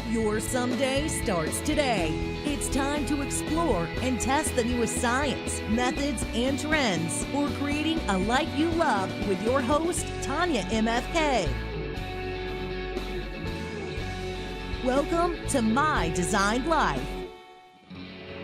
Your someday starts today. It's time to explore and test the newest science, methods, and trends for creating a life you love with your host, Tanyamfk. Welcome to My Designed Life.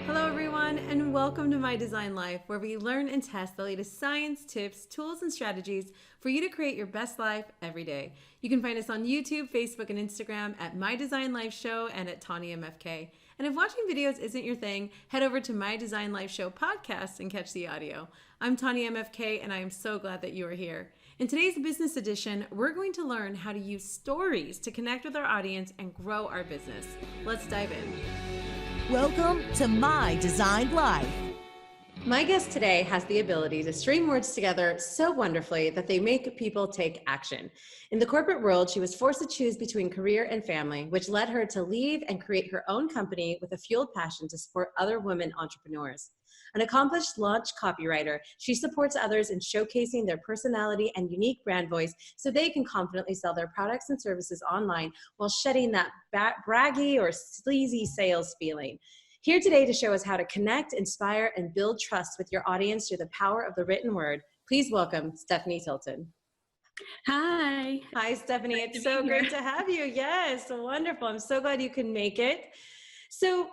Hello everyone, and welcome to My Design Life, where we learn and test the latest science, tips, tools, and strategies for you to create your best life every day. You can find us on YouTube, Facebook, and Instagram at My Design Life Show and at Tanyamfk. And if watching videos isn't your thing, head over to My Design Life Show podcast and catch the audio. I'm Tanyamfk, and I am so glad that you are here. In today's business edition, we're going to learn how to use stories to connect with our audience and grow our business. Let's dive in. Welcome to My Designed Life. My guest today has the ability to string words together so wonderfully that they make people take action. In the corporate world, she was forced to choose between career and family, which led her to leave and create her own company with a fueled passion to support other women entrepreneurs. An accomplished launch copywriter, she supports others in showcasing their personality and unique brand voice so they can confidently sell their products and services online while shedding that braggy or sleazy sales feeling. Here today to show us how to connect, inspire, and build trust with your audience through the power of the written word, please welcome Stephanie Tilton. Hi. Hi, Stephanie. It's so great to have you. Yes, wonderful. I'm so glad you can make it. So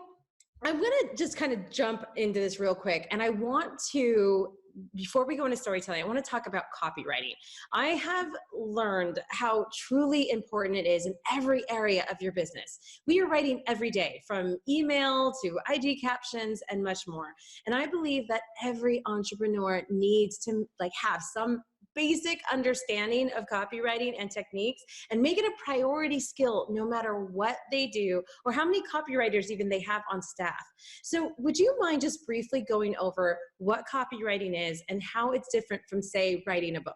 I'm going to just kind of jump into this real quick. And I want to, before we go into storytelling, I want to talk about copywriting. I have learned how truly important it is in every area of your business. We are writing every day, from email to IG captions and much more. And I believe that every entrepreneur needs to have some basic understanding of copywriting and techniques and make it a priority skill no matter what they do or how many copywriters even they have on staff. So would you mind just briefly going over what copywriting is and how it's different from, say, writing a book?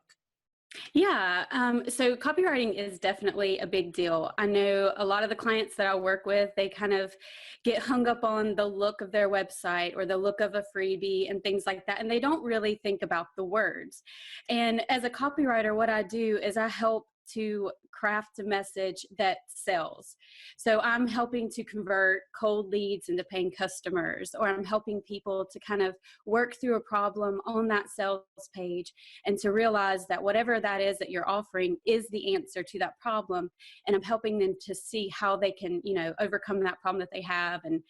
Yeah, so copywriting is definitely a big deal. I know a lot of the clients that I work with, they kind of get hung up on the look of their website or the look of a freebie and things like that, and they don't really think about the words. And as a copywriter, what I do is I help to craft a message that sells. So I'm helping to convert cold leads into paying customers, or I'm helping people to kind of work through a problem on that sales page and to realize that whatever that is that you're offering is the answer to that problem. And I'm helping them to see how they can, overcome that problem that they have and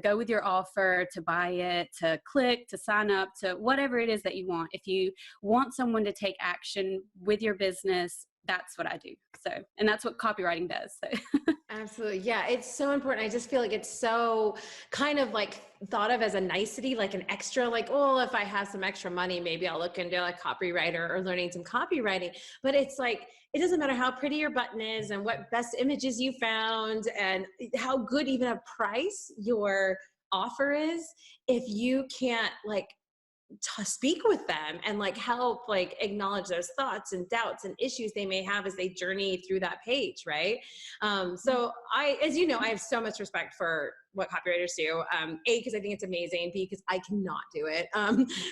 go with your offer, to buy it, to click, to sign up, to whatever it is that you want. If you want someone to take action with your business, that's what I do. So, and that's what copywriting does. So. Absolutely. Yeah. It's so important. I just feel like it's so kind of thought of as a nicety, like an extra, if I have some extra money, maybe I'll look into a copywriter or learning some copywriting. But it's it doesn't matter how pretty your button is and what best images you found and how good even a price your offer is. If you can't to speak with them and help acknowledge those thoughts and doubts and issues they may have as they journey through that page, right? So as you know, I have so much respect for what copywriters do. A, because I think it's amazing. B, because I cannot do it.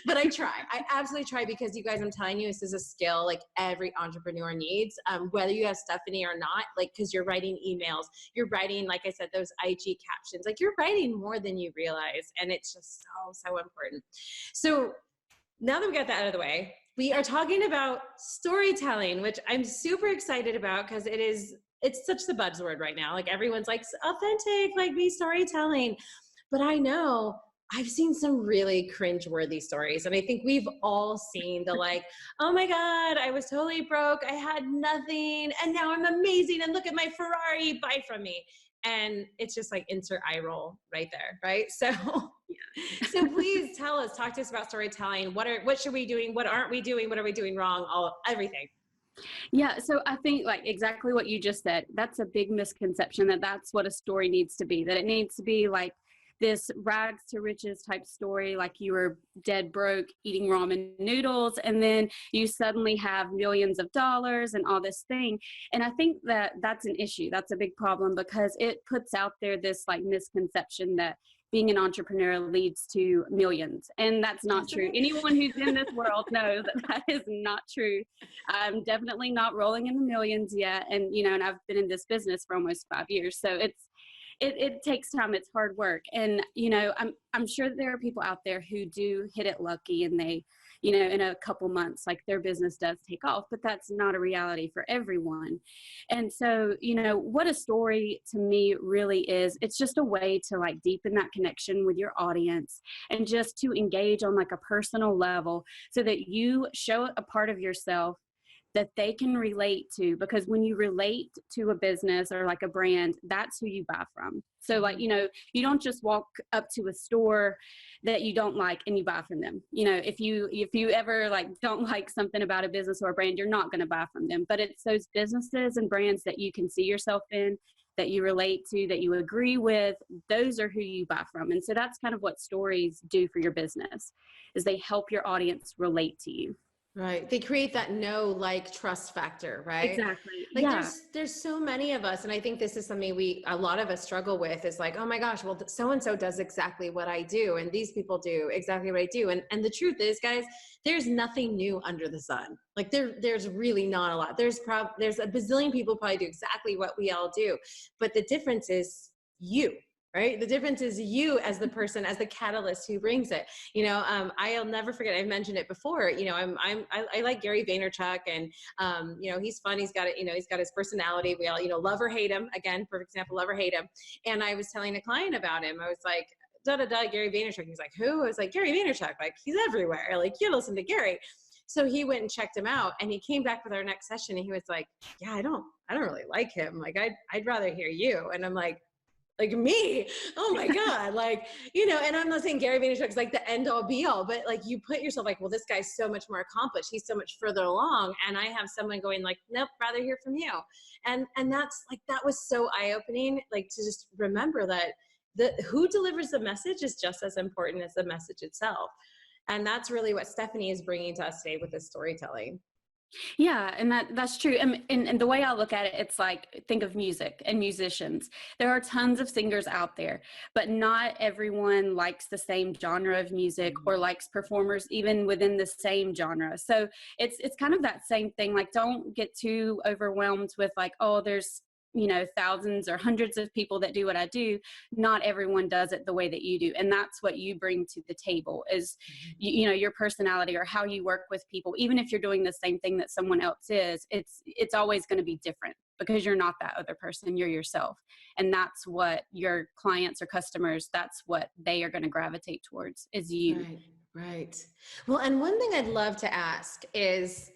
But I try. I absolutely try, because you guys, I'm telling you, this is a skill every entrepreneur needs, whether you have Stephanie or not, because you're writing emails, you're writing, like I said, those IG captions, you're writing more than you realize. And it's just so important. So now that we got that out of the way, we are talking about storytelling, which I'm super excited about because it's such the buzzword right now. Everyone's authentic, be storytelling. But I know I've seen some really cringeworthy stories. And I think we've all seen the oh my God, I was totally broke. I had nothing. And now I'm amazing. And look at my Ferrari, buy from me. And it's just insert eye roll right there. Right. So, so please talk to us about storytelling. What should we be doing? What aren't we doing? What are we doing wrong? Everything. Yeah, so I think exactly what you just said, that's a big misconception that's what a story needs to be, that it needs to be this rags to riches type story, you were dead broke eating ramen noodles and then you suddenly have millions of dollars and all this thing. And I think that's an issue. That's a big problem because it puts out there this misconception that being an entrepreneur leads to millions. And that's not true. Anyone who's in this world knows that that is not true. I'm definitely not rolling in the millions yet. And, and I've been in this business for almost 5 years. So it takes time. It's hard work. And, I'm sure that there are people out there who do hit it lucky and they, in a couple months, like their business does take off, but that's not a reality for everyone. And so, what a story to me really is, it's just a way to like deepen that connection with your audience and just to engage on like a personal level so that you show a part of yourself that they can relate to, because when you relate to a business or like a brand, that's who you buy from. So like, you don't just walk up to a store that you don't like and you buy from them. If you ever like don't like something about a business or a brand, you're not going to buy from them. But it's those businesses and brands that you can see yourself in, that you relate to, that you agree with, those are who you buy from. And so that's kind of what stories do for your business, is they help your audience relate to you. Right. They create that trust factor, right? Exactly. Like yeah. there's so many of us. And I think this is something a lot of us struggle with, is like, oh my gosh, well, so-and-so does exactly what I do. And these people do exactly what I do. And the truth is, guys, there's nothing new under the sun. Like there's really not a lot. There's a bazillion people probably do exactly what we all do. But the difference is you. Right? The difference is you as the person, as the catalyst who brings it. I'll never forget, I've mentioned it before, I like Gary Vaynerchuk, and, he's fun. He's got it, he's got his personality. We all, love or hate him. Again, perfect example, love or hate him. And I was telling a client about him. I was like, Gary Vaynerchuk. He's like, who? I was like, Gary Vaynerchuk. Like, he's everywhere. Like, you listen to Gary. So he went and checked him out, and he came back with our next session, and he was like, yeah, I don't really like him. Like, I'd rather hear you. And I'm like me, oh my God, and I'm not saying Gary Vaynerchuk is like the end all be all, but like you put yourself like, well, this guy's so much more accomplished. He's so much further along. And I have someone going like, nope, rather hear from you. And that's like, that was so eye-opening, like to just remember that who delivers the message is just as important as the message itself. And that's really what Stephanie is bringing to us today with this storytelling. Yeah, and that's true. And the way I look at it, it's like, think of music and musicians. There are tons of singers out there, but not everyone likes the same genre of music or likes performers even within the same genre. So it's kind of that same thing. Like, don't get too overwhelmed with like, oh, there's thousands or hundreds of people that do what I do. Not everyone does it the way that you do. And that's what you bring to the table is, your personality or how you work with people. Even if you're doing the same thing that someone else is, it's always going to be different because you're not that other person, you're yourself. And that's what your clients or customers, that's what they are going to gravitate towards, is you. Right. Well, and one thing I'd love to ask is,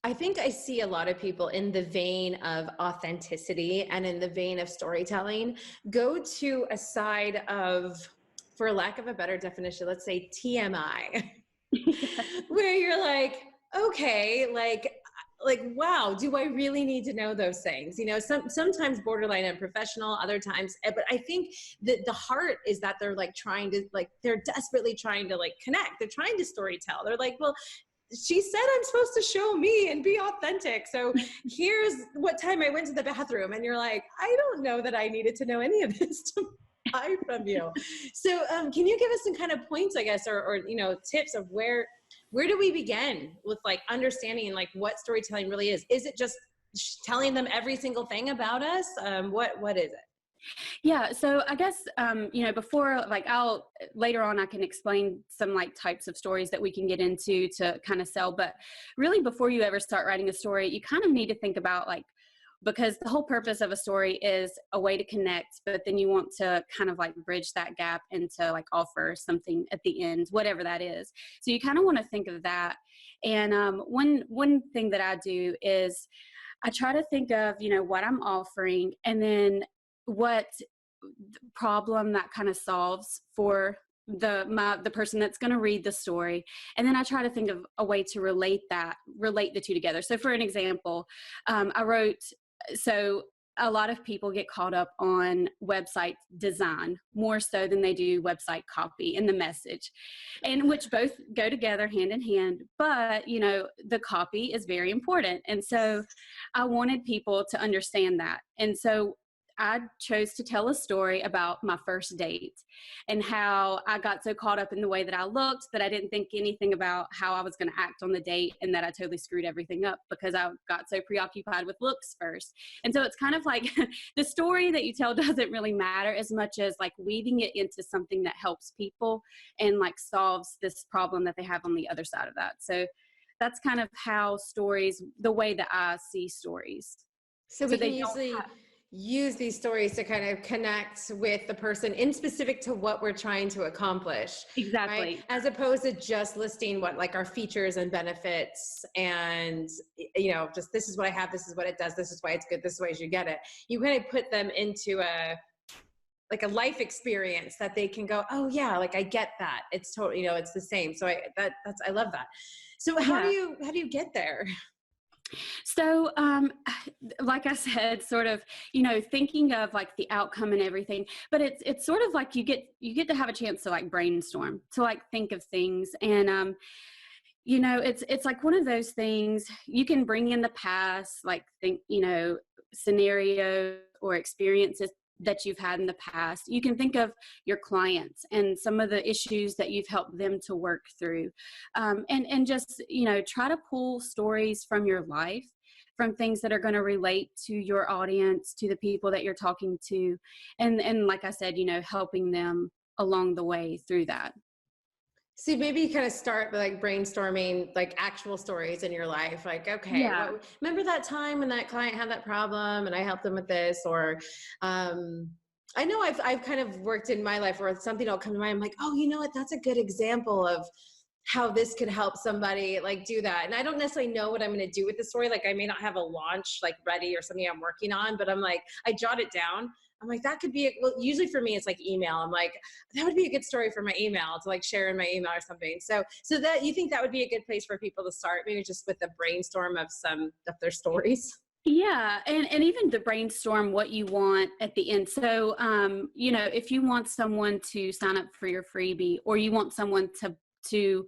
I think I see a lot of people in the vein of authenticity and in the vein of storytelling go to a side of, for lack of a better definition, let's say TMI, where you're like, okay, like, wow, do I really need to know those things? Sometimes borderline unprofessional, other times, but I think that the heart is that they're like trying to, like, they're desperately trying to like connect. They're trying to storytell. They're like, well, she said I'm supposed to show me and be authentic. So here's what time I went to the bathroom. And you're like, I don't know that I needed to know any of this to buy from you. So can you give us some kind of points, I guess, or tips of where do we begin with like understanding like what storytelling really is? Is it just telling them every single thing about us? What is it? Yeah. So I guess, before, like later on, I can explain some like types of stories that we can get into to kind of sell. But really, before you ever start writing a story, you kind of need to think about like, because the whole purpose of a story is a way to connect, but then you want to kind of like bridge that gap and to like offer something at the end, whatever that is. So you kind of want to think of that. And one thing that I do is I try to think of, what I'm offering, and then what problem that kind of solves for the person that's going to read the story. And then I try to think of a way to relate the two together. So for an example, I wrote, so a lot of people get caught up on website design more so than they do website copy and the message, and which both go together hand in hand. But, the copy is very important. And so I wanted people to understand that. And so I chose to tell a story about my first date and how I got so caught up in the way that I looked that I didn't think anything about how I was going to act on the date, and that I totally screwed everything up because I got so preoccupied with looks first. And so it's kind of like the story that you tell doesn't really matter as much as like weaving it into something that helps people and like solves this problem that they have on the other side of that. So that's kind of how stories, the way that I see stories. So we can usually use these stories to kind of connect with the person in specific to what we're trying to accomplish. Exactly. Right? As opposed to just listing what like our features and benefits and, you know, just this is what I have, this is what it does, this is why it's good, this is why you should get it. You kind of put them into a life experience that they can go, oh yeah, like I get that. It's totally, you know, it's the same. So I love that. So how do you get there? So, like I said, sort of, you know, thinking of like the outcome and everything, but it's sort of like you get to have a chance to like brainstorm, to like think of things. And, you know, it's like one of those things you can bring in the past, like think, you know, scenario or experiences that you've had in the past. You can think of your clients and some of the issues that you've helped them to work through. And just, you know, try to pull stories from your life, from things that are going to relate to your audience, to the people that you're talking to. And like I said, you know, helping them along the way through that. So maybe you kind of start by like brainstorming like actual stories in your life. Like, okay, remember that time when that client had that problem and I helped them with this? Or I know I've kind of worked in my life where something will come to mind. I'm like, oh, you know what? That's a good example of how this could help somebody like do that. And I don't necessarily know what I'm going to do with the story. Like I may not have a launch like ready or something I'm working on, but I'm like, I jot it down. I'm like, that could be, well, usually for me, it's like email. I'm like, that would be a good story for my email to like share in my email or something. So that you think that would be a good place for people to start, maybe just with the brainstorm of some of their stories? Yeah. And even to brainstorm what you want at the end. So, you know, if you want someone to sign up for your freebie, or you want someone to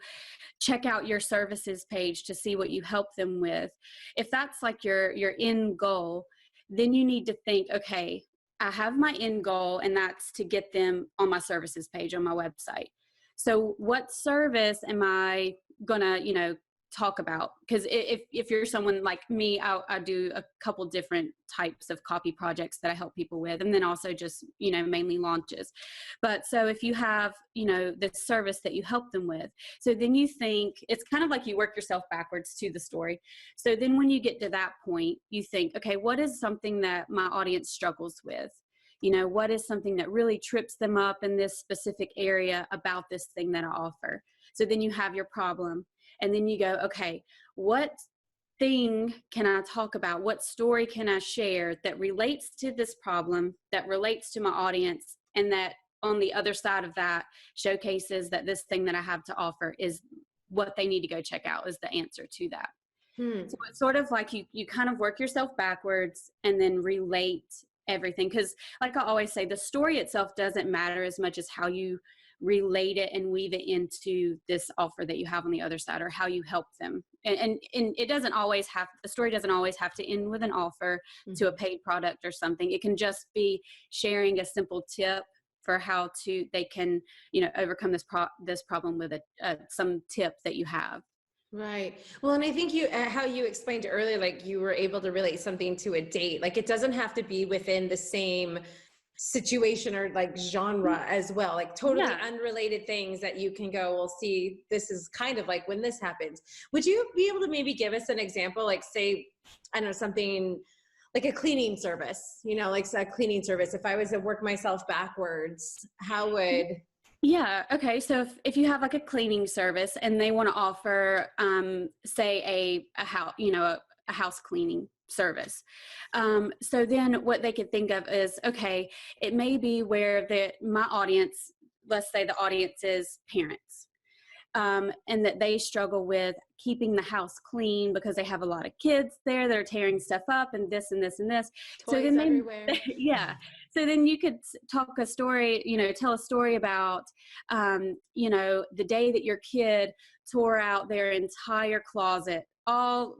check out your services page to see what you help them with, if that's like your end goal, then you need to think, okay, I have my end goal, and that's to get them on my services page on my website. So what service am I gonna, you know, talk about? Because if you're someone like me, I do a couple different types of copy projects that I help people with, and then also just, you know, mainly launches. But so if you have, you know, the service that you help them with, so then you think it's kind of like you work yourself backwards to the story. So then when you get to that point, you think, okay, what is something that my audience struggles with? You know, what is something that really trips them up in this specific area about this thing that I offer? So then you have your problem. And then you go, okay, what thing can I talk about? What story can I share that relates to this problem, that relates to my audience, and that on the other side of that showcases that this thing that I have to offer is what they need to go check out, is the answer to that. So it's sort of like you kind of work yourself backwards and then relate everything. Because like I always say, the story itself doesn't matter as much as how you relate it and weave it into this offer that you have on the other side, or how you help them. And it doesn't always have, the story doesn't always have to end with an offer to a paid product or something. It can just be sharing a simple tip for how they can, you know, overcome this problem with some tip that you have. Right. Well, and I think how you explained earlier, like you were able to relate something to a date. Like it doesn't have to be within the same situation or like genre as well, like totally unrelated things that you can go, well, see, this is kind of like when this happens. Would you be able to maybe give us an example, like say, I don't know, something like a cleaning service, you know, like a cleaning service. If I was to work myself backwards, how would... Yeah. Okay. So if you have like a cleaning service and they want to offer, say a house, you know, a house cleaning service. So then what they could think of is, okay, it may be where my audience, let's say the audience is parents, and that they struggle with keeping the house clean because they have a lot of kids there that are tearing stuff up and this and this and this. Toys so then everywhere. Yeah. So then you could tell a story about, you know, the day that your kid tore out their entire closet all,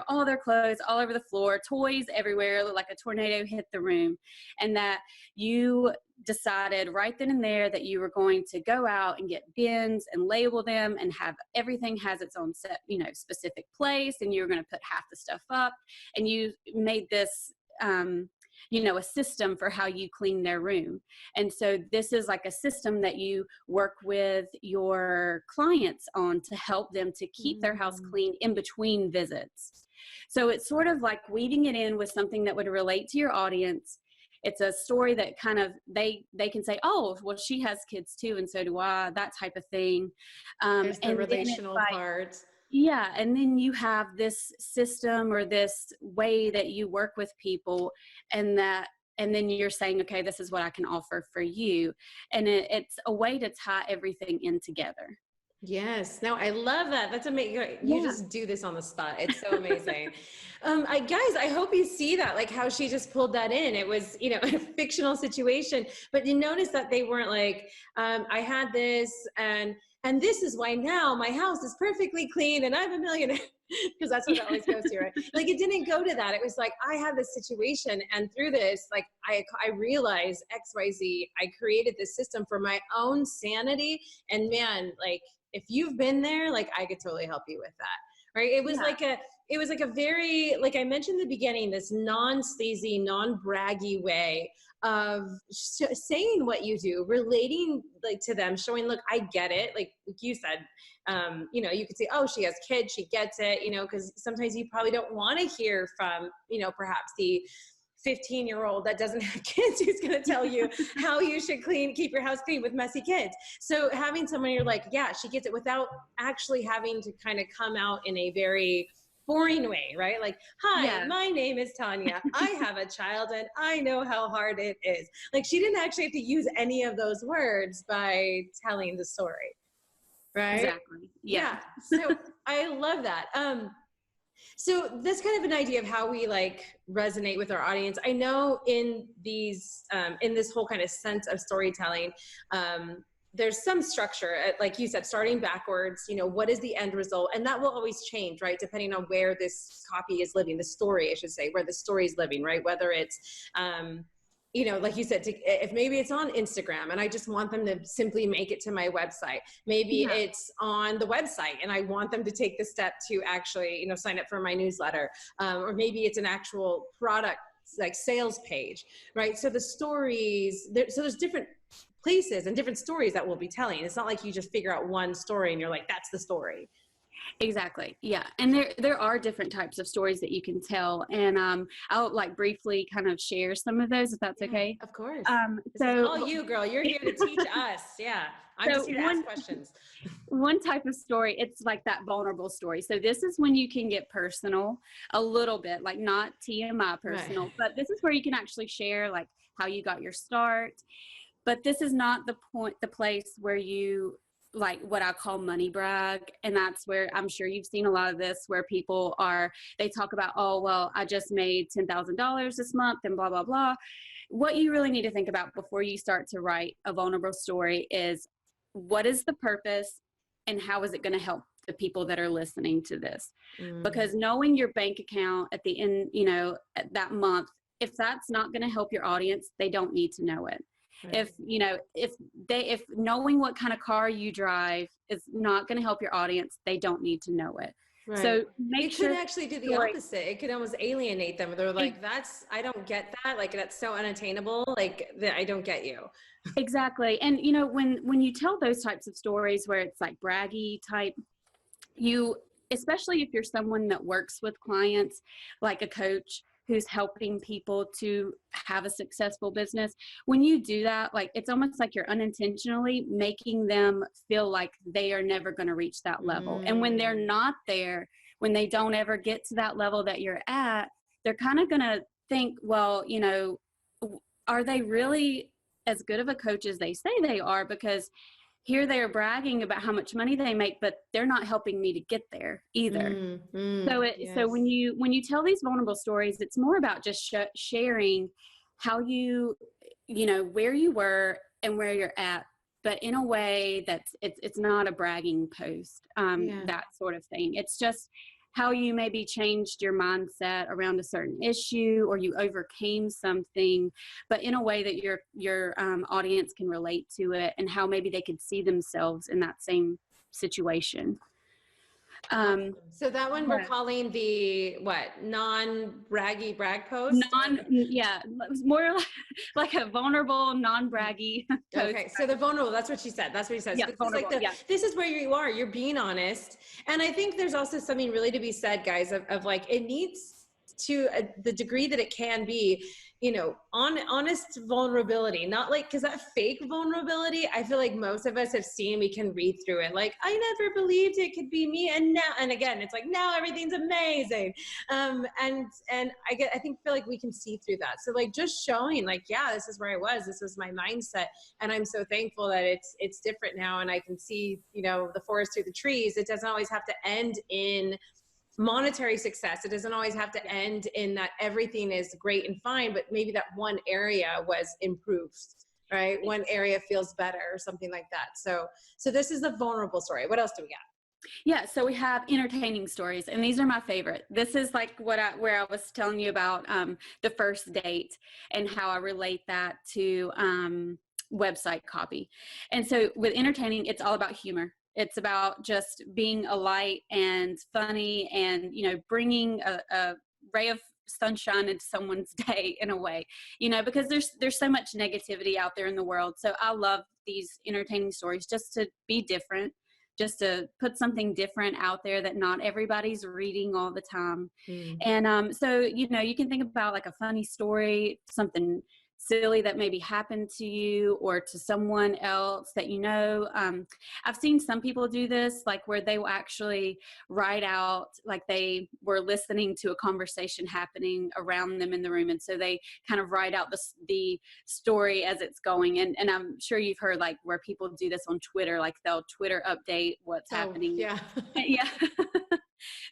all their clothes all over the floor, toys everywhere, like a tornado hit the room. And that you decided right then and there that you were going to go out and get bins and label them and have everything has its own set, specific place. And you were going to put half the stuff up, and you made this, a system for how you clean their room. And so this is like a system that you work with your clients on to help them to keep their house clean in between visits. So it's sort of like weaving it in with something that would relate to your audience. It's a story that kind of, they can say, oh, well, she has kids too, and so do I, that type of thing. There's the relational part. Yeah. And then you have this system or this way that you work with people, and then you're saying, okay, this is what I can offer for you. And it's a way to tie everything in together. Yes. No, I love that. That's amazing. You just do this on the spot. It's so amazing. Guys, I hope you see that, like how she just pulled that in. It was, a fictional situation, but you notice that they weren't like, I had this and this is why now my house is perfectly clean and I'm a millionaire, because that's what it always goes to, right? Like it didn't go to that. It was like, I had this situation, and through this, like I realized XYZ, I created this system for my own sanity. And man, like if you've been there, like I could totally help you with that. Right. It was like a very, like I mentioned in the beginning, this non-sleazy, non-braggy way of saying what you do, relating like to them, showing, look, I get it. Like you said, you could say, oh, she has kids, she gets it, because sometimes you probably don't want to hear from, perhaps the 15-year-old that doesn't have kids who's going to tell you how you should keep your house clean with messy kids. So having someone you're like, yeah, she gets it, without actually having to kind of come out in a very boring way, right? Like, hi, my name is Tanya. I have a child and I know how hard it is. Like she didn't actually have to use any of those words by telling the story. Right? Exactly. Yeah. So I love that. So that's kind of an idea of how we like resonate with our audience. I know in these, in this whole kind of sense of storytelling, there's some structure, like you said, starting backwards, what is the end result? And that will always change, right? Depending on where this copy is living, the story, I should say, where the story is living, right? Whether it's, like you said, if maybe it's on Instagram and I just want them to simply make it to my website. Maybe it's on the website and I want them to take the step to actually, sign up for my newsletter. Or maybe it's an actual product, like sales page, right? So the stories, there's different places and different stories that we'll be telling. It's not like you just figure out one story and you're like, that's the story. Exactly. Yeah. And there are different types of stories that you can tell. And I'll like briefly kind of share some of those, if that's okay. Of course. So is all you, girl, you're here to teach us. Yeah. I'm just here to ask questions. One type of story, it's like that vulnerable story. So this is when you can get personal a little bit, like not TMI personal, right. But this is where you can actually share like how you got your start. But this is not the place where you like what I call money brag. And that's where I'm sure you've seen a lot of this, where people they talk about, oh, well, I just made $10,000 this month and blah, blah, blah. What you really need to think about before you start to write a vulnerable story is, what is the purpose and how is it going to help the people that are listening to this? Because knowing your bank account at the end, at that month, if that's not going to help your audience, they don't need to know it. Right. If knowing what kind of car you drive is not going to help your audience, they don't need to know it. Right. So it could actually do the opposite. It could almost alienate them. They're like, I don't get that. Like, that's so unattainable. Like, I don't get you. Exactly. And, when you tell those types of stories where it's like braggy type, especially if you're someone that works with clients, like a coach who's helping people to have a successful business, when you do that, like it's almost like you're unintentionally making them feel like they are never going to reach that level. And when they're not there, when they don't ever get to that level that you're at, they're kind of going to think, well, are they really as good of a coach as they say they are? Because here they're bragging about how much money they make, but they're not helping me to get there either. So when you tell these vulnerable stories, it's more about just sharing how where you were and where you're at, but in a way that's it's not a bragging post, that sort of thing. It's just how you maybe changed your mindset around a certain issue, or you overcame something, but in a way that your audience can relate to it, and how maybe they could see themselves in that same situation. So that one we're calling the non-braggy brag post? It was more like a vulnerable, non-braggy post. Okay, so the vulnerable, that's what she said. That's what she says. Yeah, this is where you are. You're being honest. And I think there's also something really to be said, guys, of like, it needs to the degree that it can be, honest vulnerability, not like, because that fake vulnerability, I feel like most of us have seen, we can read through it. Like, I never believed it could be me. And now, and again, it's like, now everything's amazing. And I feel like we can see through that. So like, just showing like, yeah, this is where I was, this was my mindset. And I'm so thankful that it's different now. And I can see, the forest through the trees. It doesn't always have to end in monetary success. It doesn't always have to end in that everything is great and fine, but maybe that one area was improved, right? One area feels better or something like that. So this is the vulnerable story. What else do we got? Yeah, so we have entertaining stories, and these are my favorite. This is like where I was telling you about the first date and how I relate that to website copy. And so with entertaining, it's all about humor. It's about just being a light and funny and, bringing a ray of sunshine into someone's day in a way, because there's so much negativity out there in the world. So I love these entertaining stories just to be different, just to put something different out there that not everybody's reading all the time. And so, you can think about like a funny story, something silly that maybe happened to you or to someone else that I've seen some people do this, like where they will actually write out, like they were listening to a conversation happening around them in the room, and so they kind of write out the story as it's going. And I'm sure you've heard like where people do this on Twitter, like they'll Twitter update what's happening. Yeah. Yeah.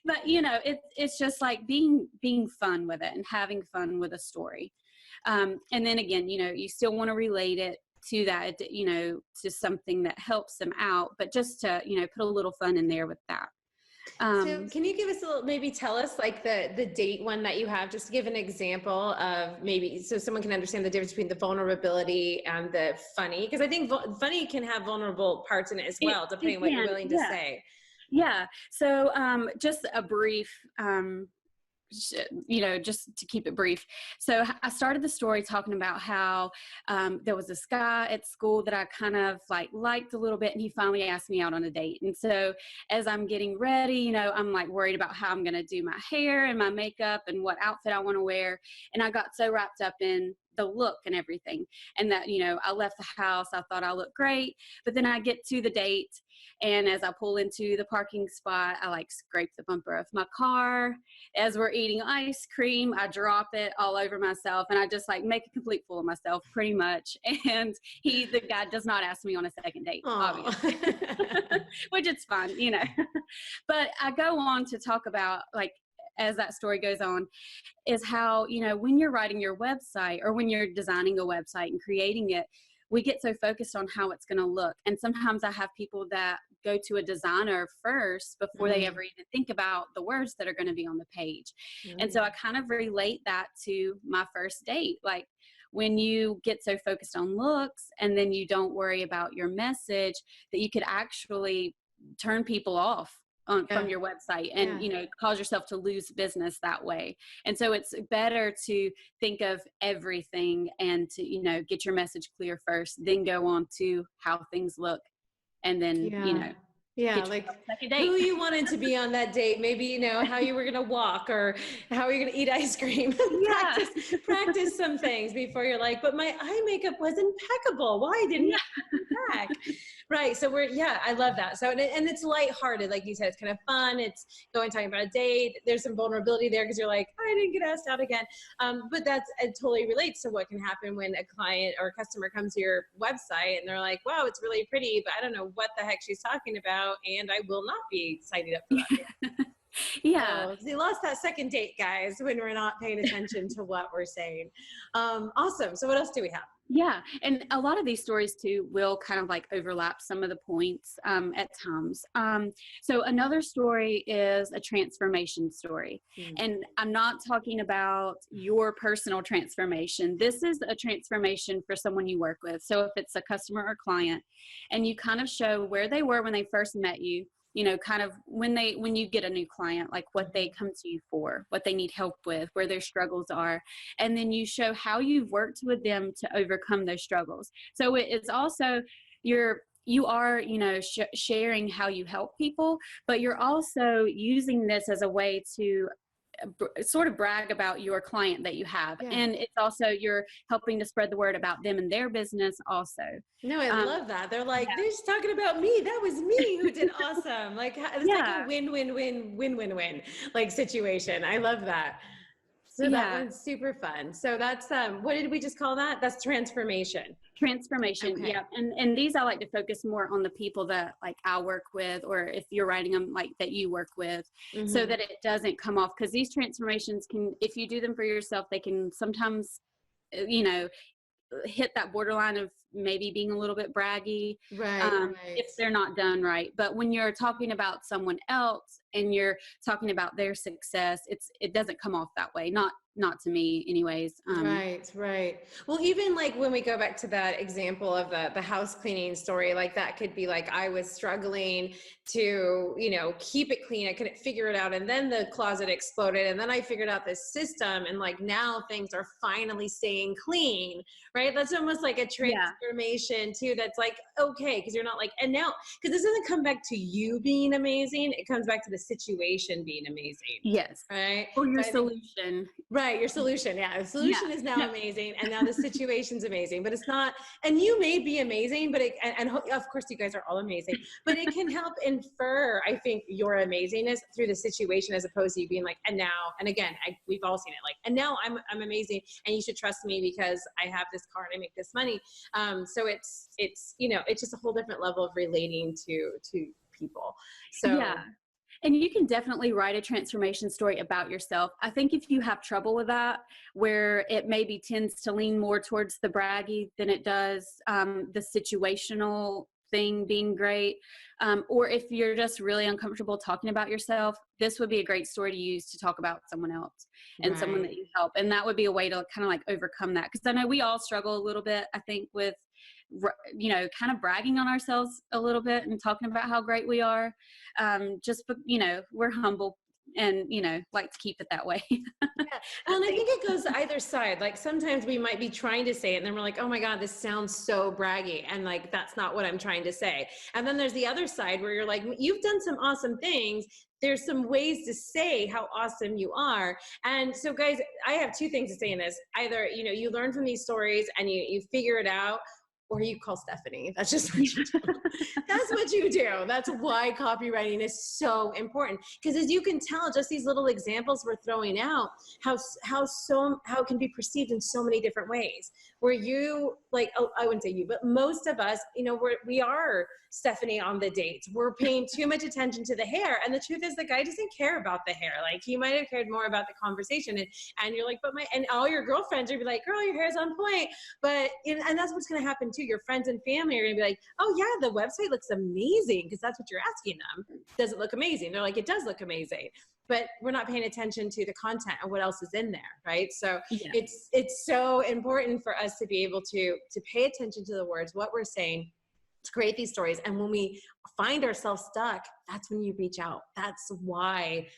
But it's just like being fun with it and having fun with a story. And then again, you still want to relate it to that, to something that helps them out, but just to, put a little fun in there with that. So can you give us maybe tell us like the date one that you have, just to give an example of maybe, so someone can understand the difference between the vulnerability and the funny, because I think funny can have vulnerable parts in it as well, depending on what you're willing to say. Yeah. So just a brief, just to keep it brief. So I started the story talking about how there was this guy at school that I kind of liked a little bit, and he finally asked me out on a date. And so as I'm getting ready, I'm like worried about how I'm going to do my hair and my makeup and what outfit I want to wear. And I got so wrapped up in the look and everything, and that, I left the house, I thought I looked great, but then I get to the date, and as I pull into the parking spot, I scrape the bumper of my car. As we're eating ice cream, I drop it all over myself, and I just make a complete fool of myself pretty much. And the guy does not ask me on a second date, obviously, which is fine, But I go on to talk about as that story goes on, is how, when you're writing your website or when you're designing a website and creating it, we get so focused on how it's going to look. And sometimes I have people that go to a designer first before they ever even think about the words that are going to be on the page. And so I kind of relate that to my first date. Like when you get so focused on looks and then you don't worry about your message, that you could actually turn people off from your website and, cause yourself to lose business that way. And so it's better to think of everything and to, get your message clear first, then go on to how things look. And then, like who you wanted to be on that date, maybe, how you were going to walk or how you're going to eat ice cream. practice some things before you're like, but my eye makeup was impeccable. Why didn't you come back? Right. So I love that. So, and it's lighthearted. Like you said, it's kind of fun. It's talking about a date. There's some vulnerability there because you're like, I didn't get asked out again. But it totally relates to what can happen when a client or a customer comes to your website and they're like, wow, it's really pretty, but I don't know what the heck she's talking about. And I will not be signing up for that. Yeah. So they lost that second date, guys, when we're not paying attention to what we're saying. Awesome. So what else do we have? Yeah. And a lot of these stories too will kind of like overlap some of the points at times. So another story is a transformation story. And I'm not talking about your personal transformation. This is a transformation for someone you work with. So if it's a customer or client, and you kind of show where they were when they first met you, you know, kind of when you get a new client, like what they come to you for, what they need help with, where their struggles are. And then you show how you've worked with them to overcome those struggles. So it's also you are, you know, sharing how you help people, but you're also using this as a way to sort of brag about your client that you have. Yeah. And it's also, you're helping to spread the word about them and their business also. No, I love that. They're like, they're just talking about me. That was me who did awesome. Like, it's like a win-win-win like situation. I love that. So that one's super fun. So that's, what did we just call that? That's transformation. Transformation. Okay. Yeah. And these, I like to focus more on the people that like I work with, or if you're writing them like that you work with, so that it doesn't come off. Cause these transformations can, if you do them for yourself, they can sometimes, you know, hit that borderline of maybe being a little bit braggy, if they're not done right. But when you're talking about someone else and you're talking about their success, it doesn't come off that way. Not to me anyways. Right. Well, even like when we go back to that example of the house cleaning story, like that could be like, I was struggling to, you know, keep it clean. I couldn't figure it out. And then the closet exploded. And then I figured out this system. And like, now things are finally staying clean, right? That's almost like a transformation too. That's like, okay. Cause you're not like, and now, cause this doesn't come back to you being amazing. It comes back to the situation being amazing. Yes. Right. Or your solution. Right. Your solution. Yeah. The solution is now amazing. And now the situation's amazing, but it's not, and you may be amazing, but and of course you guys are all amazing, but it can help infer, I think, your amazingness through the situation, as opposed to you being like, and now, and again, we've all seen it, like, and now I'm amazing and you should trust me because I have this car and I make this money. So it's, you know, it's just a whole different level of relating to people. So yeah. And you can definitely write a transformation story about yourself. I think if you have trouble with that, where it maybe tends to lean more towards the braggy than it does the situational thing being great, or if you're just really uncomfortable talking about yourself, this would be a great story to use to talk about someone else and someone that you help. And that would be a way to kind of like overcome that. Because I know we all struggle a little bit, I think, with, you know, kind of bragging on ourselves a little bit and talking about how great we are. Just, you know, we're humble and, you know, like to keep it that way. Well, I think it goes either side. Like sometimes we might be trying to say it and then we're like, oh my God, this sounds so braggy. And like, that's not what I'm trying to say. And then there's the other side where you're like, you've done some awesome things. There's some ways to say how awesome you are. And so guys, I have two things to say in this. Either, you know, you learn from these stories and you figure it out, or you call Stephanie. That's just what you do. That's what you do. That's why copywriting is so important. Because as you can tell, just these little examples we're throwing out, how it can be perceived in so many different ways. Where you, like, oh, I wouldn't say you, but most of us, you know, we are Stephanie on the dates. We're paying too much attention to the hair. And the truth is the guy doesn't care about the hair. Like he might have cared more about the conversation. And you're like, and all your girlfriends will be like, girl, your hair's on point. But, and that's what's going to happen too. Your friends and family are going to be like, oh yeah, the website looks amazing. Because that's what you're asking them. Does it look amazing? They're like, it does look amazing. But we're not paying attention to the content and what else is in there, right? So it's so important for us to be able to pay attention to the words, what we're saying, to create these stories. And when we find ourselves stuck, that's when you reach out. That's why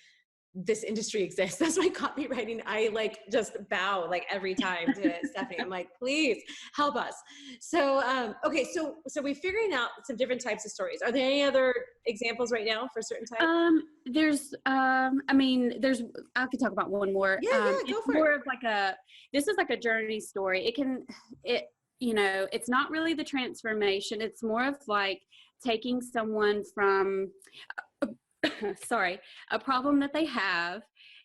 this industry exists. That's why copywriting, I like just bow like every time to Stephanie. I'm like, please help us. So, okay. So we're figuring out some different types of stories. Are there any other examples right now for certain types? I could talk about one more. Yeah, go for it. More of like this is like a journey story. You know, it's not really the transformation. It's more of like taking someone from, a problem that they have,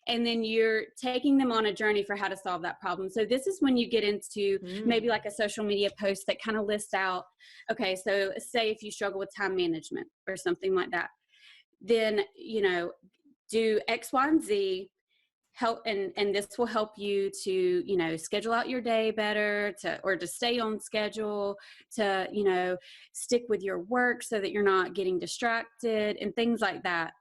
and then you're taking them on a journey for how to solve that problem. So this is when you get into maybe like a social media post that kind of lists out, okay, so say if you struggle with time management or something like that, then, you know, do X, Y, and Z, help, and this will help you to, you know, schedule out your day better, to stay on schedule, to, you know, stick with your work so that you're not getting distracted and things like that.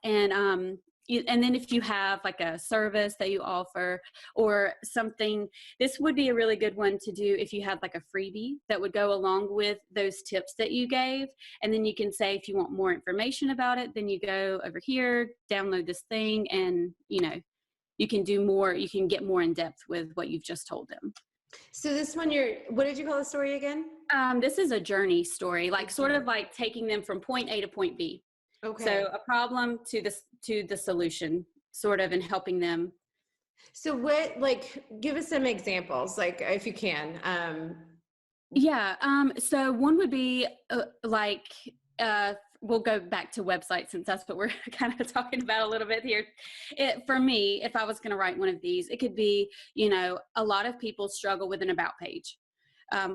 And then if you have like a service that you offer or something, this would be a really good one to do if you have like a freebie that would go along with those tips that you gave. And then you can say, if you want more information about it, then you go over here, download this thing, and, you know, you can do more, you can get more in depth with what you've just told them. So this one, what did you call the story again? This is a journey story, like sort of like taking them from point A to point B. Okay. So a problem to the solution, sort of, and helping them. So what, like, give us some examples, like, if you can. Yeah. So one would be we'll go back to websites since that's what we're kind of talking about a little bit here. For me, if I was going to write one of these, it could be, you know, a lot of people struggle with an about page.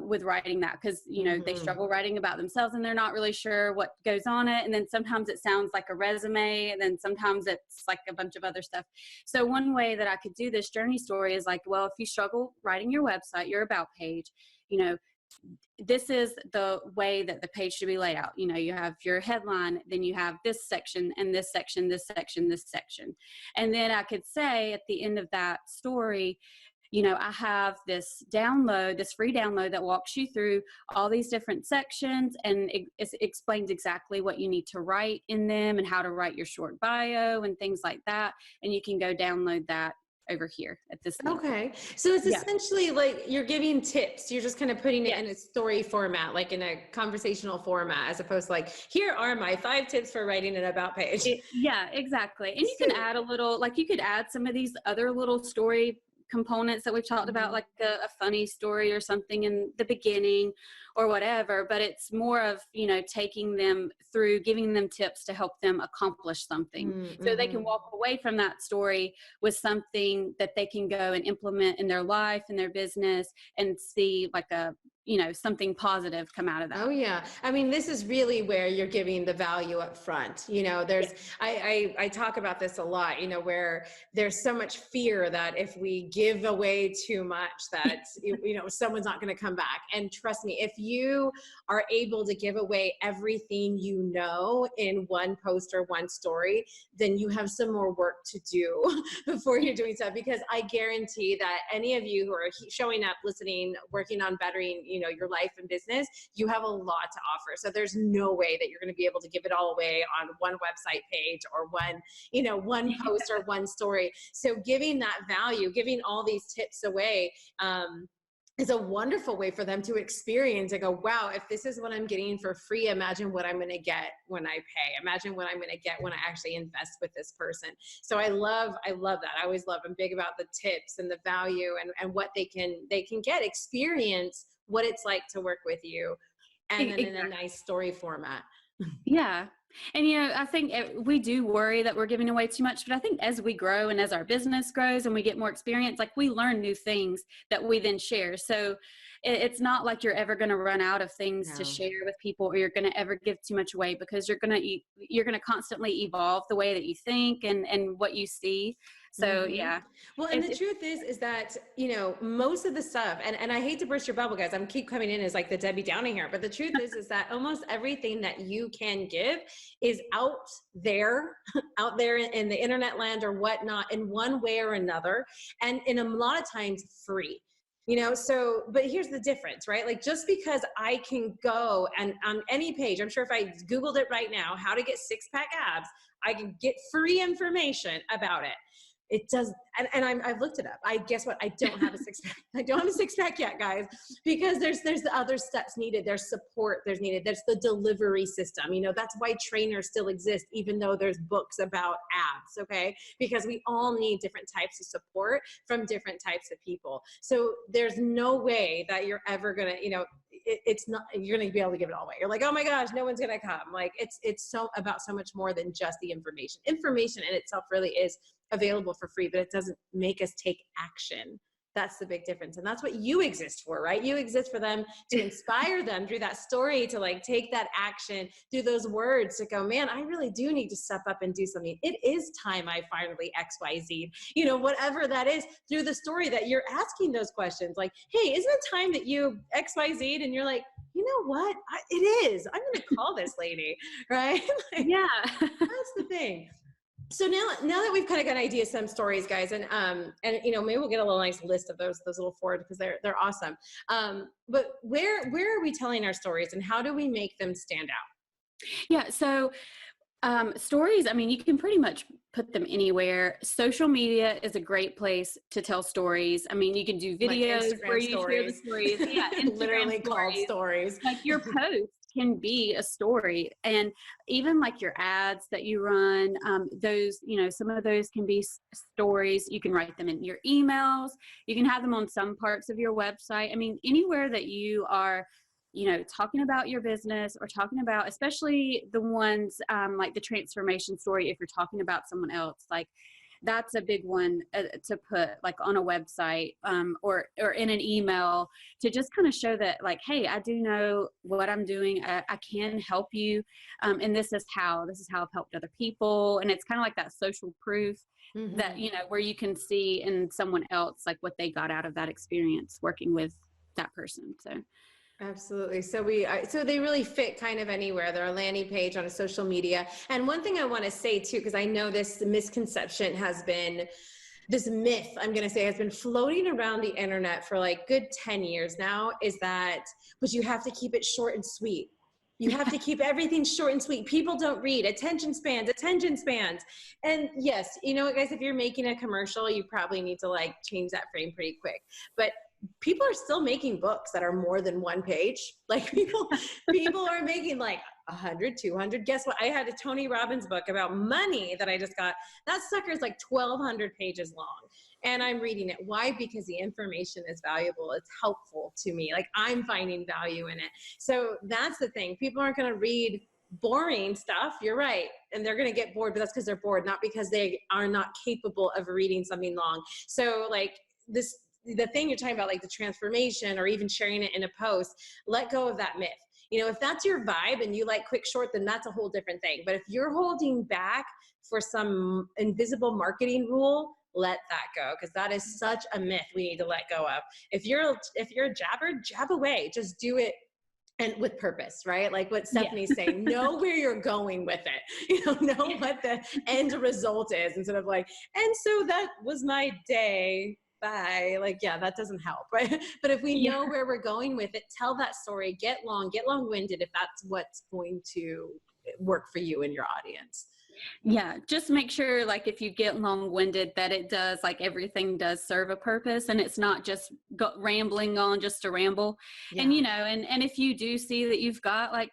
With writing that, because, you know, they struggle writing about themselves and they're not really sure what goes on it. And then sometimes it sounds like a resume, and then sometimes it's like a bunch of other stuff. So one way that I could do this journey story is like, well, if you struggle writing your website, your about page, you know, this is the way that the page should be laid out. You know, you have your headline, then you have this section and this section, this section, this section. And then I could say at the end of that story, you know, I have this download, this free download that walks you through all these different sections, and it explains exactly what you need to write in them and how to write your short bio and things like that. And you can go download that over here at this link. Okay. So it's essentially like you're giving tips. You're just kind of putting it in a story format, like in a conversational format, as opposed to like, here are my 5 tips for writing an about page. Yeah, exactly. And you can add a little, like you could add some of these other little story components that we've talked about, like a funny story or something in the beginning or whatever, but it's more of, you know, taking them through, giving them tips to help them accomplish something. So they can walk away from that story with something that they can go and implement in their life, in their business, and see like a, you know, something positive come out of that. Oh yeah. I mean, this is really where you're giving the value up front. You know, I talk about this a lot, you know, where there's so much fear that if we give away too much, that, you know, someone's not going to come back. And trust me, if you are able to give away everything you know in one post or one story, then you have some more work to do before you're doing stuff. Because I guarantee that any of you who are showing up, listening, working on bettering, you know, your life and business, you have a lot to offer. So there's no way that you're going to be able to give it all away on one website page or one, you know, one post or one story. So giving that value, giving all these tips away, is a wonderful way for them to experience and go, wow, if this is what I'm getting for free, imagine what I'm going to get when I pay. Imagine what I'm going to get when I actually invest with this person. So I love that. I always love, I'm big about the tips and the value and what they can get, experience what it's like to work with you, and then in a nice story format. Yeah. And, you know, I think we do worry that we're giving away too much, but I think as we grow and as our business grows and we get more experience, like we learn new things that we then share. So it's not like you're ever going to run out of things to share with people, or you're going to ever give too much away, because you're going to constantly evolve the way that you think and what you see. So yeah. Well, and the truth is that, you know, most of the stuff, and I hate to burst your bubble, guys, I'm keep coming in as like the Debbie Downing here, but the truth is that almost everything that you can give is out there in the internet land or whatnot, in one way or another. And in a lot of times free. You know, so, but here's the difference, right? Like, just because I can go and on any page, I'm sure if I Googled it right now, how to get 6-pack abs, I can get free information about it. It does. And I've looked it up. Guess what? I don't have a 6-pack. I don't have a 6-pack yet, guys, because there's the other steps needed. There's support. There's the delivery system. You know, that's why trainers still exist, even though there's books about abs. Okay. Because we all need different types of support from different types of people. So there's no way that you're ever going to, you know, it's not, you're going to be able to give it all away. You're like, oh my gosh, no one's going to come. Like it's so about so much more than just the information. Information in itself really is available for free, but it doesn't make us take action That's the big difference. And that's what you exist for, right? You exist for them to inspire them through that story, to like take that action through those words to go, man, I really do need to step up and do something. It is time I finally XYZ, you know, whatever that is, through the story that you're asking those questions. Like, hey, isn't it time that you XYZ'd? And you're like, you know what? It is. I'm going to call this lady, right? Like, Yeah. that's the thing. So now that we've kind of got an idea of some stories, guys, and you know, maybe we'll get a little nice list of those little four, because they're awesome. But where are we telling our stories, and how do we make them stand out? Yeah. So stories, I mean, you can pretty much put them anywhere. Social media is a great place to tell stories. I mean, you can do videos like where you share the stories. Yeah, literally called stories. Like your post can be a story, and even like your ads that you run, those, you know, some of those can be stories. You can write them in your emails. You can have them on some parts of your website. I mean, anywhere that you are, you know, talking about your business, or talking about, especially the ones like the transformation story, if you're talking about someone else, like that's a big one to put like on a website or in an email, to just kind of show that like, hey, I do know what I'm doing. I can help you. And this is how I've helped other people. And it's kind of like that social proof that, you know, where you can see in someone else, like what they got out of that experience working with that person. So absolutely. So so they really fit kind of anywhere. They're a landing page on a social media. And one thing I want to say too, because I know this misconception has been, this myth, I'm going to say, has been floating around the internet for like good 10 years now, is that, but you have to keep it short and sweet. You have to keep everything short and sweet. People don't read. Attention spans. And yes, you know what, guys, if you're making a commercial, you probably need to like change that frame pretty quick. But people are still making books that are more than one page. Like people are making like 100, 200. Guess what? I had a Tony Robbins book about money that I just got. That sucker is like 1,200 pages long. And I'm reading it. Why? Because the information is valuable. It's helpful to me. Like I'm finding value in it. So that's the thing. People aren't going to read boring stuff. You're right. And they're going to get bored, but that's because they're bored, not because they are not capable of reading something long. So like the thing you're talking about, like the transformation or even sharing it in a post, let go of that myth. You know, if that's your vibe and you like quick, short, then that's a whole different thing. But if you're holding back for some invisible marketing rule, let that go, because that is such a myth we need to let go of. If you're a jabber, jab away. Just do it, and with purpose, right? Like what Stephanie's saying, know where you're going with it. You know what the end result is, instead of like, and so that was my day. Bye. Like, yeah, that doesn't help, right? But if we know where we're going with it, tell that story, get long-winded if that's what's going to work for you and your audience. Yeah, just make sure, like, if you get long-winded, that it does, like, everything does serve a purpose, and it's not just rambling on just to ramble. Yeah. And, you know, and if you do see that you've got like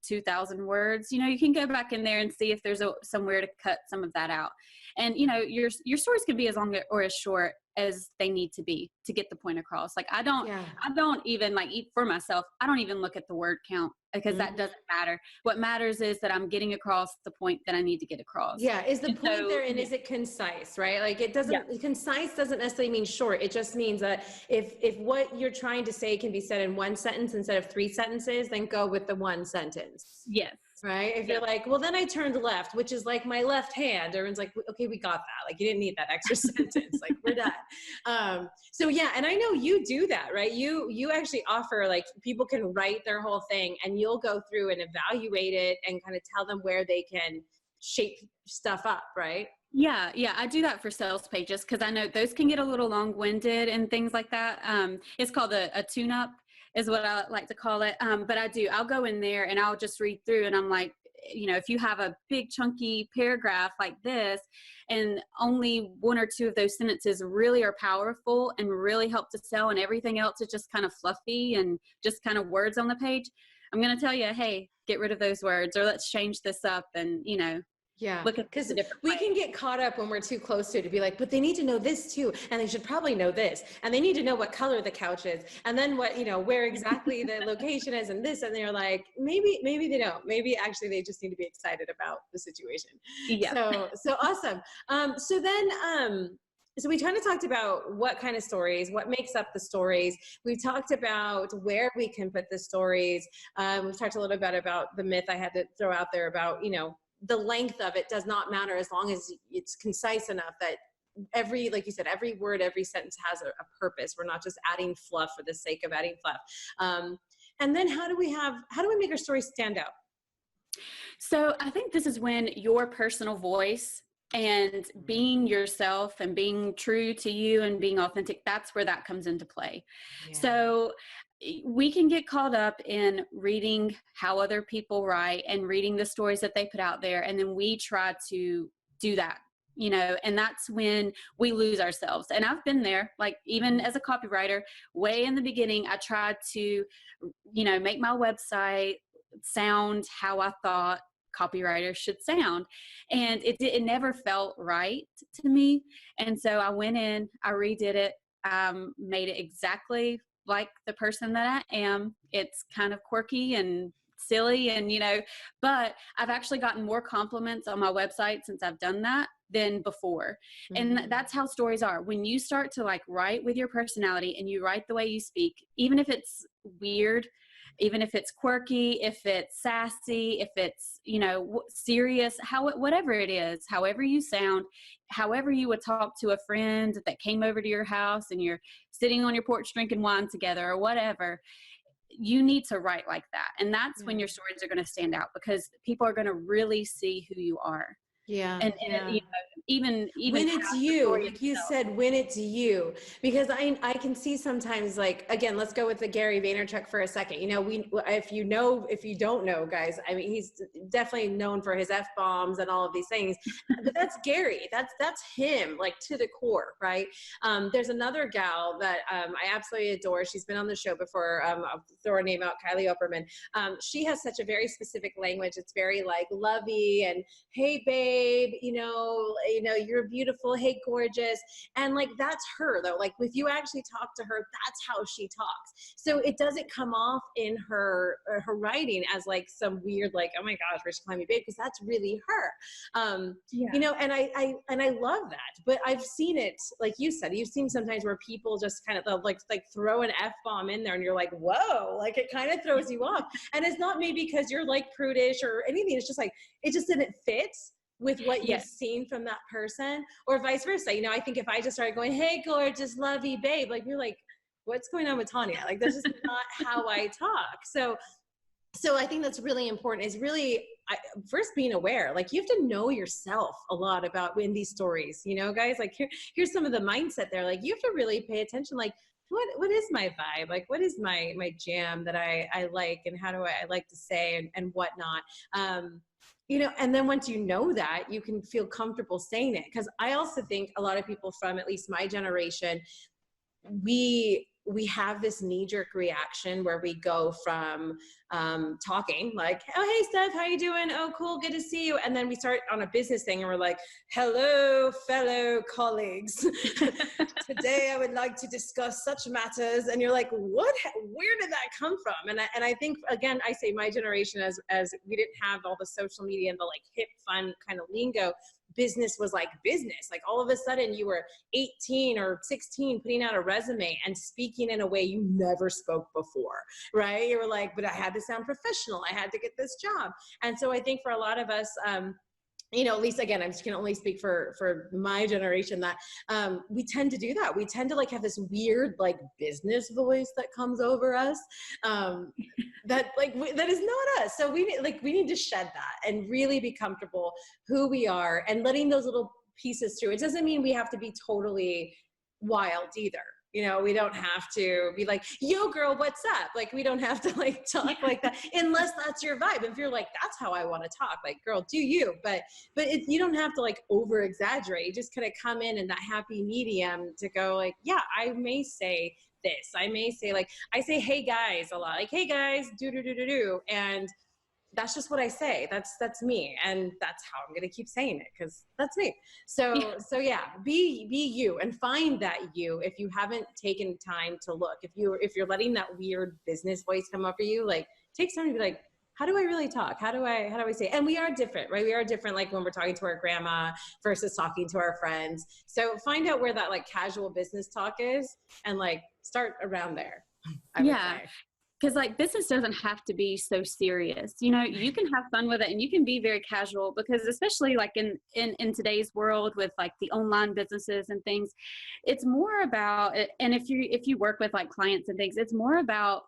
2,000 words, you know, you can go back in there and see if there's somewhere to cut some of that out. And, you know, your stories can be as long or as short as they need to be to get the point across. Like I don't even, like, for myself, I don't even look at the word count, because that doesn't matter. What matters is that I'm getting across the point that I need to get across. Yeah. Is the point there, and is it concise, right? Like it doesn't, concise doesn't necessarily mean short. It just means that if what you're trying to say can be said in one sentence instead of 3 sentences, then go with the one sentence. Yes. Right? If you're like, well, then I turned left, which is like my left hand. Everyone's like, okay, we got that. Like you didn't need that extra sentence. Like we're done. So yeah, and I know you do that, right? You actually offer, like, people can write their whole thing, and you'll go through and evaluate it and kind of tell them where they can shape stuff up, right? Yeah, I do that for sales pages, because I know those can get a little long-winded and things like that. It's called a tune-up, is what I like to call it. But I'll go in there and I'll just read through, and I'm like, you know, if you have a big chunky paragraph like this, and only 1 or 2 of those sentences really are powerful and really help to sell, and everything else is just kind of fluffy and just kind of words on the page, I'm going to tell you, hey, get rid of those words, or let's change this up. And, you know, yeah, because we can get caught up when we're too close to be like, but they need to know this too, and they should probably know this, and they need to know what color the couch is, and then what, you know, where exactly the location is, and this, and they're like, maybe they don't. Maybe actually they just need to be excited about the situation. Yeah. So awesome. So then, So we kind of talked about what kind of stories, what makes up the stories. We've talked about where we can put the stories. We've talked a little bit about the myth I had to throw out there about, the length of it does not matter as long as it's concise enough that like you said, every word, every sentence has a purpose. We're not just adding fluff for the sake of adding fluff. And then how do we make our stories stand out? So I think this is when your personal voice and being yourself and being true to you and being authentic, that's where that comes into play. Yeah. So we can get caught up in reading how other people write and reading the stories that they put out there. And then we try to do that, and that's when we lose ourselves. And I've been there, like even as a copywriter, way in the beginning, I tried to, make my website sound how I thought copywriters should sound. And it never felt right to me. And so I went in, I redid it, made it exactly like the person that I am. It's kind of quirky and silly and, but I've actually gotten more compliments on my website since I've done that than before. Mm-hmm. And that's how stories are. When you start to like write with your personality and you write the way you speak, even if it's weird, even if it's quirky, if it's sassy, if it's, serious, whatever it is, however you sound, however you would talk to a friend that came over to your house and you're sitting on your porch drinking wine together or whatever, you need to write like that. And that's when your stories are going to stand out because people are going to really see who you are. Yeah. And even when it's you, like you said, when it's you, because I can see sometimes, like, again, let's go with the Gary Vaynerchuk for a second. If you don't know, guys, I mean, he's definitely known for his F-bombs and all of these things, but that's Gary. That's him, like to the core, right? There's another gal that I absolutely adore. She's been on the show before. I'll throw her name out, Kylie Opperman. She has such a very specific language. It's very like lovey and hey, babe, you're beautiful. Hey, gorgeous. And like, that's her though. Like if you actually talk to her, that's how she talks. So it doesn't come off in her writing as like some weird, like, oh my gosh, where's she calling me babe? Because that's really her. And I love that, but I've seen it, like you said, you've seen sometimes where people just kind of like throw an F-bomb in there and you're like, whoa, like it kind of throws you off. And it's not maybe because you're like prudish or anything. It's just like, it just didn't fit with what you've seen from that person, or vice versa. I think if I just started going, hey, gorgeous, lovey, babe, like you're like, what's going on with Tanya? Like, that's just not how I talk. So I think that's really important, is really first being aware. Like you have to know yourself a lot about in these stories, guys, like here's some of the mindset there. Like you have to really pay attention. Like, what is my vibe? Like, what is my jam that I like, and how do I like to say and whatnot? And then once you know that, you can feel comfortable saying it. Because I also think a lot of people from at least my generation, we have this knee-jerk reaction where we go from talking like, oh, hey, Steph, how you doing? Oh, cool, good to see you. And then we start on a business thing and we're like, hello, fellow colleagues. Today I would like to discuss such matters. And you're like, what? Where did that come from? And I think, again, I say my generation, as we didn't have all the social media and the like hip, fun kind of lingo. Business was like business. Like all of a sudden you were 18 or 16 putting out a resume and speaking in a way you never spoke before, right? You were like, but I had to sound professional. I had to get this job. And so I think for a lot of us, at least again, I just can only speak for my generation, that we tend to do that. We tend to like have this weird like business voice that comes over us that is not us. So we need to shed that and really be comfortable who we are and letting those little pieces through. It doesn't mean we have to be totally wild either. We don't have to be like, yo girl, what's up? Like, we don't have to like talk like that unless that's your vibe. If you're like, that's how I want to talk, like, girl, do you, but you don't have to like over exaggerate. You just kind of come in that happy medium to go like, yeah, I may say this. I may say like, I say, hey guys a lot, like, hey guys, do. And that's just what I say. That's me. And that's how I'm going to keep saying it, because that's me. So yeah, be you and find that you, if you haven't taken time to look, if you're letting that weird business voice come over you, like take time to be like, how do I really talk? How do I say? And we are different, right? We are different, like when we're talking to our grandma versus talking to our friends. So find out where that like casual business talk is and like start around there, I would say. Because like business doesn't have to be so serious. You know, you can have fun with it and you can be very casual, because especially like in today's world with like the online businesses and things, it's more about, and if you work with like clients and things, it's more about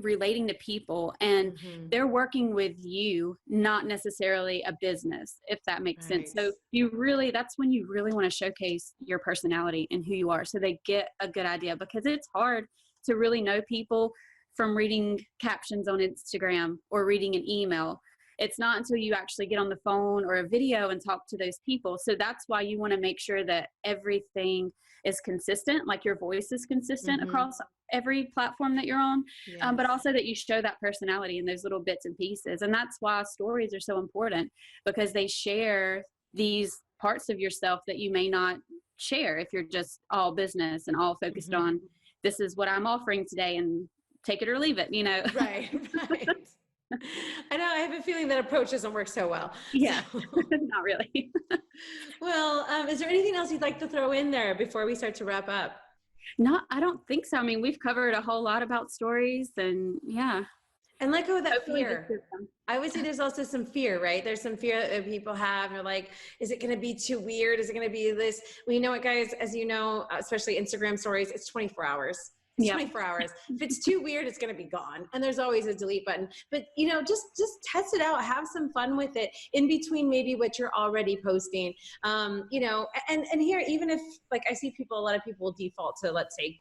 relating to people, and they're working with you, not necessarily a business, if that makes sense. So that's when you really want to showcase your personality and who you are, so they get a good idea, because it's hard to really know people from reading captions on Instagram or reading an email. It's not until you actually get on the phone or a video and talk to those people. So that's why you want to make sure that everything is consistent, like your voice is consistent across every platform that you're on, but also that you show that personality in those little bits and pieces. And that's why stories are so important, because they share these parts of yourself that you may not share if you're just all business and all focused on, this is what I'm offering today and take it or leave it, you know? Right. I know, I have a feeling that approach doesn't work so well. Yeah, so. Not really. Well, is there anything else you'd like to throw in there before we start to wrap up? No, I don't think so. I mean, we've covered a whole lot about stories, and and let go of that fear. I would say there's also some fear, right? There's some fear that people have. They're like, is it going to be too weird? Is it going to be this? Well, you know what, guys, as you know, especially Instagram stories, it's 24 hours. 24 hours. If it's too weird, it's going to be gone. And there's always a delete button, but you know, just test it out, have some fun with it in between maybe what you're already posting. You know, and here, even if like I see people, a lot of people default to, let's say,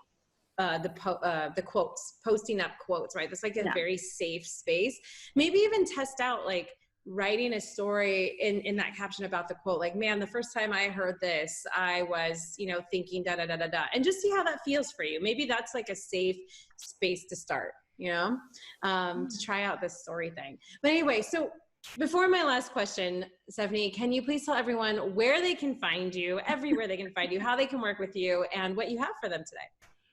the quotes, posting up quotes, right? That's like a very safe space. Maybe even test out like writing a story in that caption about the quote, like, man, the first time I heard this, I was, you know, thinking da, da, da, da, da, and just see how that feels for you. Maybe that's like a safe space to start, you know, to try out this story thing. But anyway, so before my last question, Stephanie, can you please tell everyone where they can find you, everywhere they can find you, how they can work with you, and what you have for them today?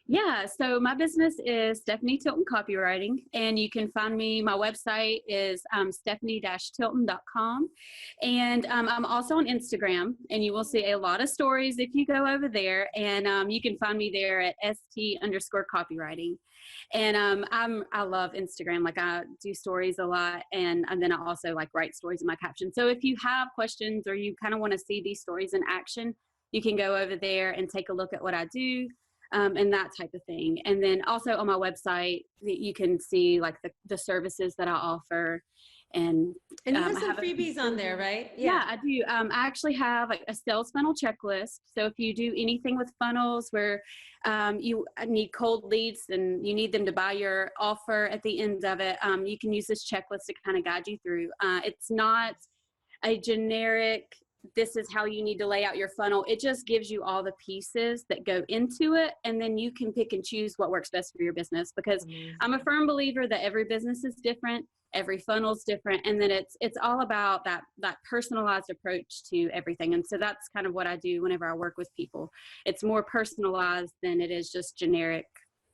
Yeah, so my business is Stephanie Tilton Copywriting, and you can find me. My website is stephanie-tilton.com, and I'm also on Instagram, and you will see a lot of stories if you go over there, and you can find me there at st_copywriting. And I love Instagram. Like, I do stories a lot, and then I also like write stories in my caption. So if you have questions or you kind of want to see these stories in action, you can go over there and take a look at what I do. And that type of thing. And then also on my website, you can see like the services that I offer. And you have some freebies on there, right? Yeah, I do. I actually have like a sales funnel checklist. So if you do anything with funnels where you need cold leads and you need them to buy your offer at the end of it, you can use this checklist to kind of guide you through. It's not a generic, this is how you need to lay out your funnel. It just gives you all the pieces that go into it, and then you can pick and choose what works best for your business, because I'm a firm believer that every business is different, every funnel's different, and then it's all about that personalized approach to everything. And so that's kind of what I do whenever I work with people. It's more personalized than it is just generic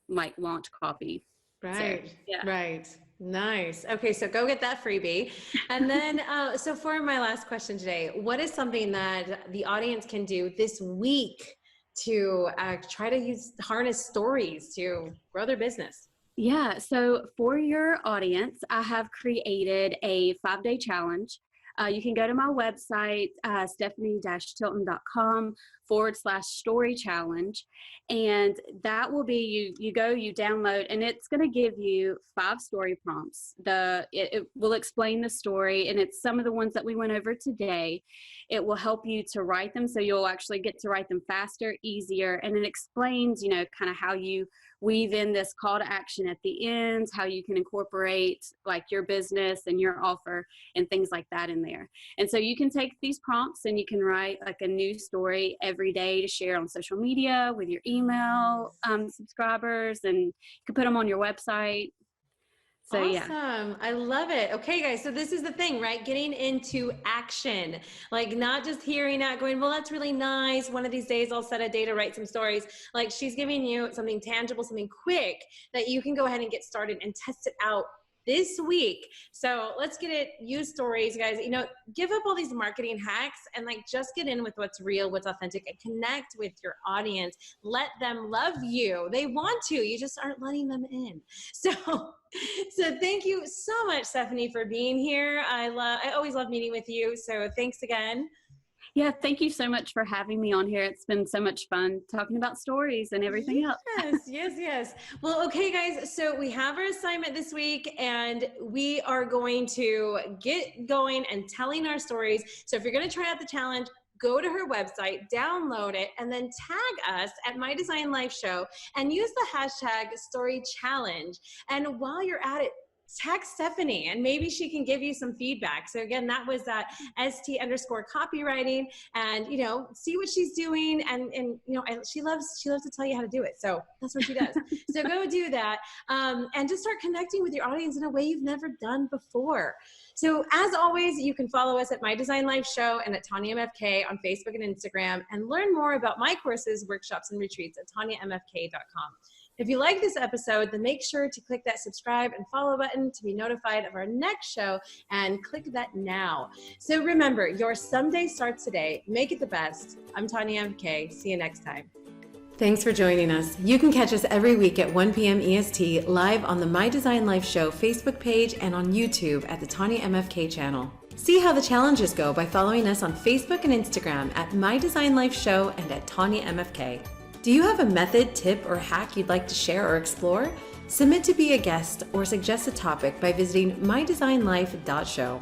like launch copy. Right. So, yeah. Right. Nice. Okay. So go get that freebie. And then, so for my last question today, what is something that the audience can do this week to try to harness stories to grow their business? Yeah. So for your audience, I have created a 5-day challenge. You can go to my website, stephanie-tilton.com/story challenge. And that will be, you go, you download, and it's going to give you 5 story prompts. It will explain the story, and it's some of the ones that we went over today. It will help you to write them, so you'll actually get to write them faster, easier, and it explains, you know, kind of how you weave in this call to action at the end, how you can incorporate like your business and your offer and things like that in there. And so you can take these prompts and you can write like a new story every day to share on social media with your email subscribers, and you can put them on your website. So, awesome. Yeah. I love it. Okay, guys. So this is the thing, right? Getting into action, like not just hearing that going, well, that's really nice. One of these days I'll set a day to write some stories. Like, she's giving you something tangible, something quick that you can go ahead and get started and test it out this week. So let's get it. Use stories, guys. You know, give up all these marketing hacks and like just get in with what's real, what's authentic, and connect with your audience. Let them love you. They want to. You just aren't letting them in. So thank you so much, Stephanie, for being here. I always love meeting with you. So thanks again. Yeah, thank you so much for having me on here. It's been so much fun talking about stories and everything else. Yes. Well, okay, guys. So we have our assignment this week, and we are going to get going and telling our stories. So if you're going to try out the challenge, go to her website, download it, and then tag us at My Design Life Show and use the hashtag Story Challenge. And while you're at it, tag Stephanie and maybe she can give you some feedback. So again, that was that st_copywriting, and, you know, see what she's doing. And you know, she loves to tell you how to do it. So that's what she does. So go do that. And just start connecting with your audience in a way you've never done before. So as always, you can follow us at My Design Life Show and at Tanyamfk on Facebook and Instagram, and learn more about my courses, workshops, and retreats at tanyamfk.com. If you like this episode, then make sure to click that subscribe and follow button to be notified of our next show, and click that now. So remember, your someday starts today. Make it the best. I'm Tanyamfk. See you next time. Thanks for joining us. You can catch us every week at 1 p.m. EST live on the My Design Life Show Facebook page and on YouTube at the Tanyamfk channel. See how the challenges go by following us on Facebook and Instagram at My Design Life Show and at Tanyamfk. Do you have a method, tip, or hack you'd like to share or explore? Submit to be a guest or suggest a topic by visiting mydesignlife.show.